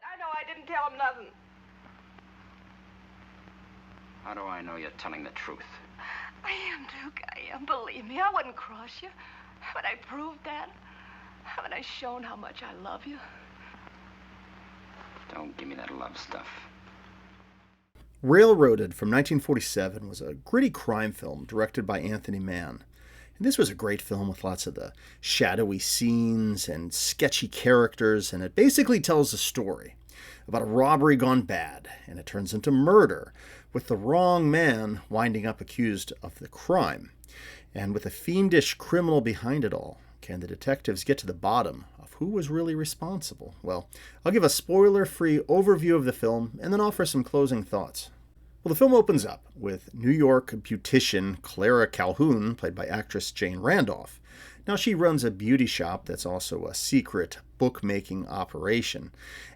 I know I didn't tell him nothing. How do I know you're telling the truth? I am, Duke. I am. Believe me, I wouldn't cross you. Haven't I proved that? Haven't I shown how much I love you? Don't give me that love stuff. Railroaded from 1947 was a gritty crime film directed by Anthony Mann. And this was a great film with lots of the shadowy scenes and sketchy characters, and it basically tells a story about a robbery gone bad, and it turns into murder, with the wrong man winding up accused of the crime. And with a fiendish criminal behind it all, can the detectives get to the bottom of who was really responsible? Well, I'll give a spoiler-free overview of the film and then offer some closing thoughts. Well, the film opens up with New York beautician Clara Calhoun, played by actress Jane Randolph. Now, she runs a beauty shop that's also a secret bookmaking operation.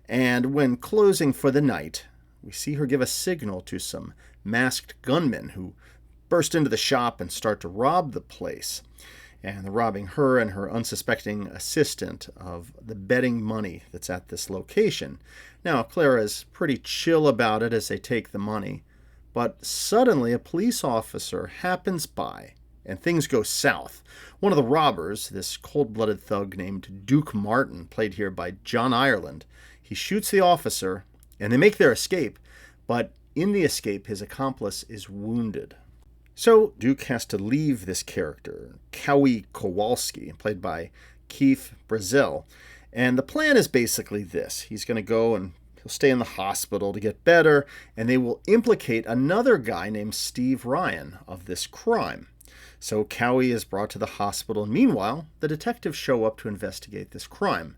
And when closing for the night, we see her give a signal to some masked gunmen who burst into the shop and start to rob the place. And they're robbing her and her unsuspecting assistant of the betting money that's at this location. Now, Clara's pretty chill about it as they take the money. But suddenly a police officer happens by, and things go south. One of the robbers, this cold-blooded thug named Duke Martin, played here by John Ireland, he shoots the officer, and they make their escape, but in the escape, his accomplice is wounded. So Duke has to leave this character, Cowie Kowalski, played by Keith Brazel, and the plan is basically this. He's going to go and he'll stay in the hospital to get better, and they will implicate another guy named Steve Ryan of this crime. So Cowie is brought to the hospital, and meanwhile, the detectives show up to investigate this crime.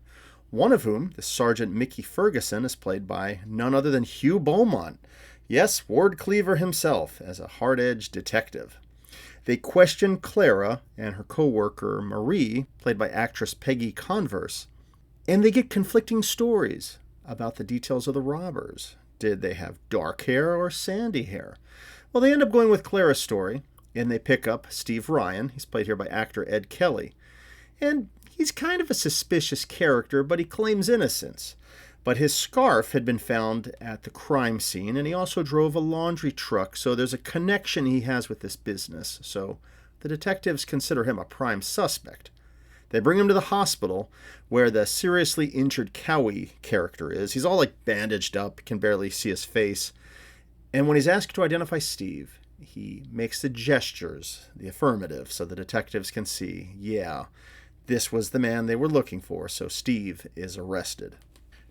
One of whom, the Sergeant Mickey Ferguson, is played by none other than Hugh Beaumont. Yes, Ward Cleaver himself, as a hard-edged detective. They question Clara and her co-worker Marie, played by actress Peggy Converse, and they get conflicting stories about the details of the robbers. Did they have dark hair or sandy hair? Well, they end up going with Clara's story, and they pick up Steve Ryan. He's played here by actor Ed Kelly. And he's kind of a suspicious character, but he claims innocence. But his scarf had been found at the crime scene, and he also drove a laundry truck, so there's a connection he has with this business. So the detectives consider him a prime suspect. They bring him to the hospital, where the seriously injured Cowie character is. He's all like bandaged up, can barely see his face. And when he's asked to identify Steve, he makes the gestures, the affirmative, so the detectives can see, yeah, this was the man they were looking for, so Steve is arrested.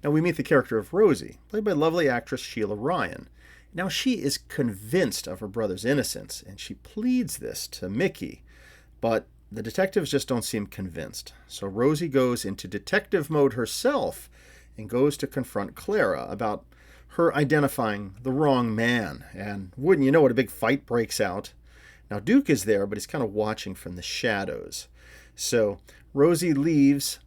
Now we meet the character of Rosie, played by lovely actress Sheila Ryan. Now she is convinced of her brother's innocence, and she pleads this to Mickey, but the detectives just don't seem convinced. So Rosie goes into detective mode herself and goes to confront Clara about her identifying the wrong man. And wouldn't you know it, a big fight breaks out. Now Duke is there, but he's kind of watching from the shadows. So Rosie leaves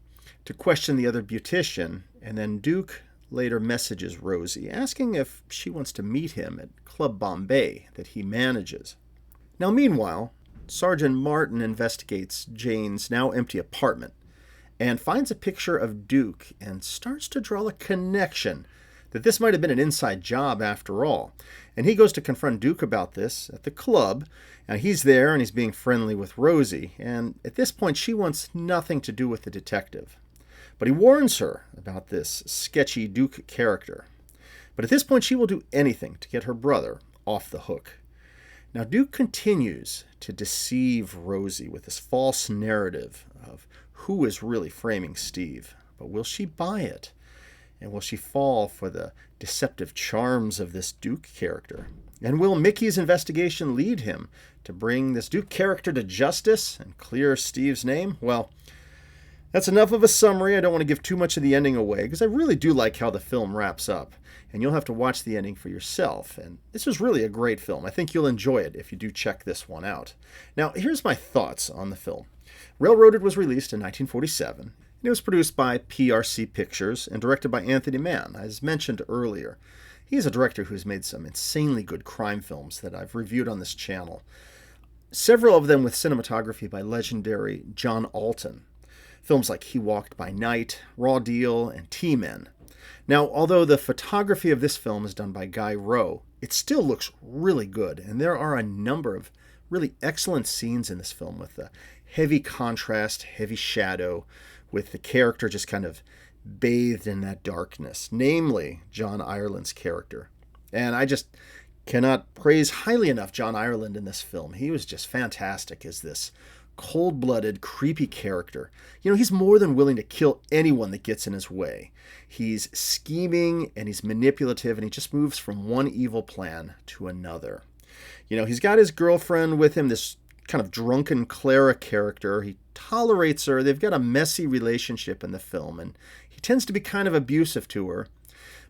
to question the other beautician, and then Duke later messages Rosie, asking if she wants to meet him at Club Bombay that he manages. Now meanwhile, Sergeant Martin investigates Jane's now empty apartment and finds a picture of Duke and starts to draw a connection that this might have been an inside job after all. And he goes to confront Duke about this at the club. Now he's there and he's being friendly with Rosie, and at this point she wants nothing to do with the detective. But he warns her about this sketchy Duke character. But at this point she will do anything to get her brother off the hook. Now Duke continues to deceive Rosie with this false narrative of who is really framing Steve. But will she buy it? And will she fall for the deceptive charms of this Duke character? And will Mickey's investigation lead him to bring this Duke character to justice and clear Steve's name? Well, that's enough of a summary. I don't want to give too much of the ending away, because I really do like how the film wraps up. And you'll have to watch the ending for yourself. And this is really a great film. I think you'll enjoy it if you do check this one out. Now, here's my thoughts on the film. Railroaded was released in 1947. And it was produced by PRC Pictures and directed by Anthony Mann, as mentioned earlier. He's a director who's made some insanely good crime films that I've reviewed on this channel. Several of them with cinematography by legendary John Alton. Films like He Walked by Night, Raw Deal, and T-Men. Now, although the photography of this film is done by Guy Rowe, it still looks really good, and there are a number of really excellent scenes in this film with the heavy contrast, heavy shadow, with the character just kind of bathed in that darkness, namely John Ireland's character. And I just cannot praise highly enough John Ireland in this film. He was just fantastic as this cold-blooded, creepy character. He's more than willing to kill anyone that gets in his way. He's scheming and he's manipulative, and he just moves from one evil plan to another. He's got his girlfriend with him, this kind of drunken Clara character. He tolerates her. They've got a messy relationship in the film, and he tends to be kind of abusive to her.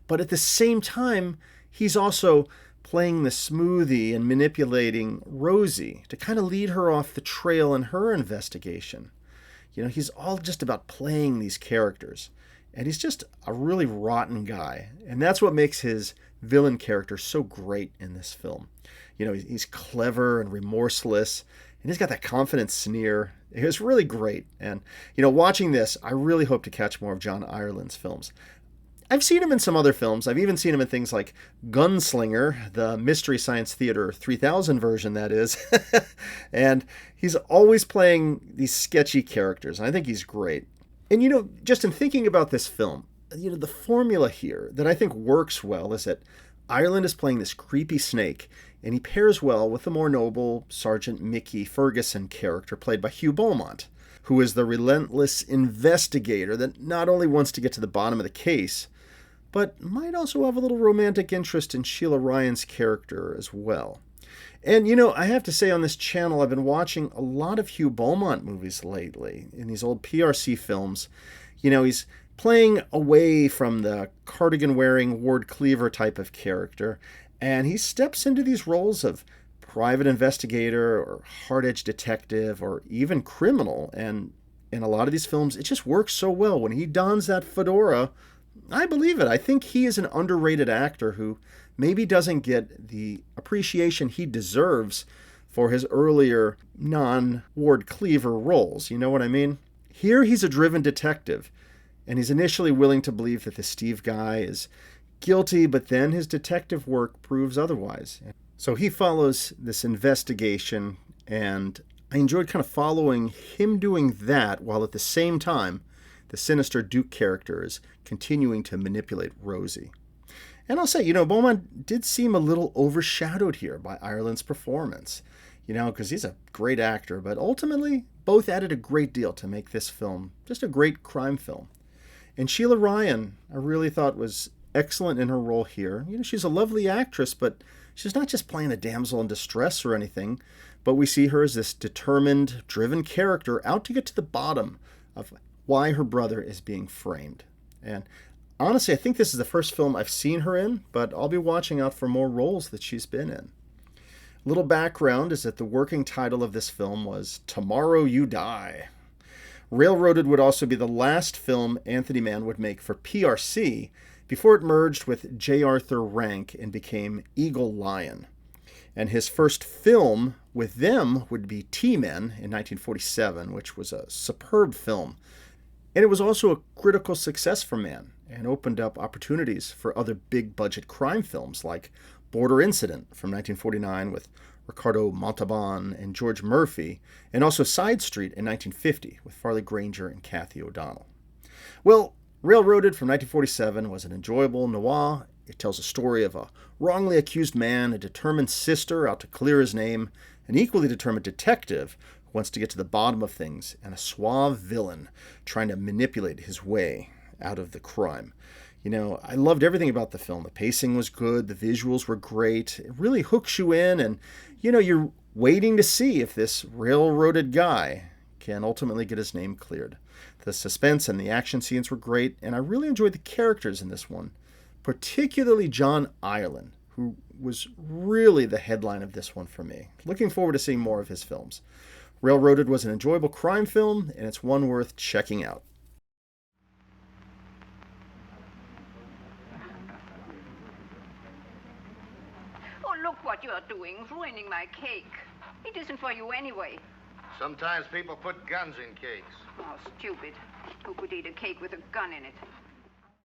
But at the same time, he's also playing the smoothie and manipulating Rosie to kind of lead her off the trail in her investigation. He's all just about playing these characters. And he's just a really rotten guy. And that's what makes his villain character so great in this film. He's clever and remorseless, and he's got that confident sneer. It was really great. And, watching this, I really hope to catch more of John Ireland's films. I've seen him in some other films. I've even seen him in things like Gunslinger, the Mystery Science Theater 3000 version, that is. And he's always playing these sketchy characters. I think he's great. And, just in thinking about this film, the formula here that I think works well is that Ireland is playing this creepy snake, and he pairs well with the more noble Sergeant Mickey Ferguson character played by Hugh Beaumont, who is the relentless investigator that not only wants to get to the bottom of the case, but might also have a little romantic interest in Sheila Ryan's character as well. And, I have to say on this channel, I've been watching a lot of Hugh Beaumont movies lately, in these old PRC films. He's playing away from the cardigan-wearing Ward Cleaver type of character, and he steps into these roles of private investigator or hard-edged detective or even criminal. And in a lot of these films, it just works so well. When he dons that fedora, I believe it. I think he is an underrated actor who maybe doesn't get the appreciation he deserves for his earlier non-Ward Cleaver roles. You know what I mean? Here he's a driven detective, and he's initially willing to believe that the Steve guy is guilty, but then his detective work proves otherwise. So he follows this investigation, and I enjoyed kind of following him doing that while at the same time the sinister Duke character is continuing to manipulate Rosie. And I'll say, Beaumont did seem a little overshadowed here by Ireland's performance, because he's a great actor, but ultimately both added a great deal to make this film just a great crime film. And Sheila Ryan, I really thought was excellent in her role here. She's a lovely actress, but she's not just playing a damsel in distress or anything, but we see her as this determined, driven character out to get to the bottom of why her brother is being framed. And honestly, I think this is the first film I've seen her in, but I'll be watching out for more roles that she's been in. A little background is that the working title of this film was Tomorrow You Die. Railroaded would also be the last film Anthony Mann would make for PRC before it merged with J. Arthur Rank and became Eagle Lion. And his first film with them would be T-Men in 1947, which was a superb film. And it was also a critical success for Mann and opened up opportunities for other big-budget crime films like Border Incident from 1949 with Ricardo Montalban and George Murphy, and also Side Street in 1950 with Farley Granger and Kathy O'Donnell. Well, Railroaded from 1947 was an enjoyable noir. It tells a story of a wrongly accused man, a determined sister out to clear his name, an equally determined detective who wants to get to the bottom of things, and a suave villain trying to manipulate his way out of the crime. I loved everything about the film. The pacing was good. The visuals were great. It really hooks you in, and, you're waiting to see if this railroaded guy can ultimately get his name cleared. The suspense and the action scenes were great, and I really enjoyed the characters in this one, particularly John Ireland, who was really the headline of this one for me. Looking forward to seeing more of his films. Railroaded was an enjoyable crime film, and it's one worth checking out. look what you're doing, ruining my cake. It isn't for you anyway. Sometimes people put guns in cakes. Oh, stupid. Who could eat a cake with a gun in it?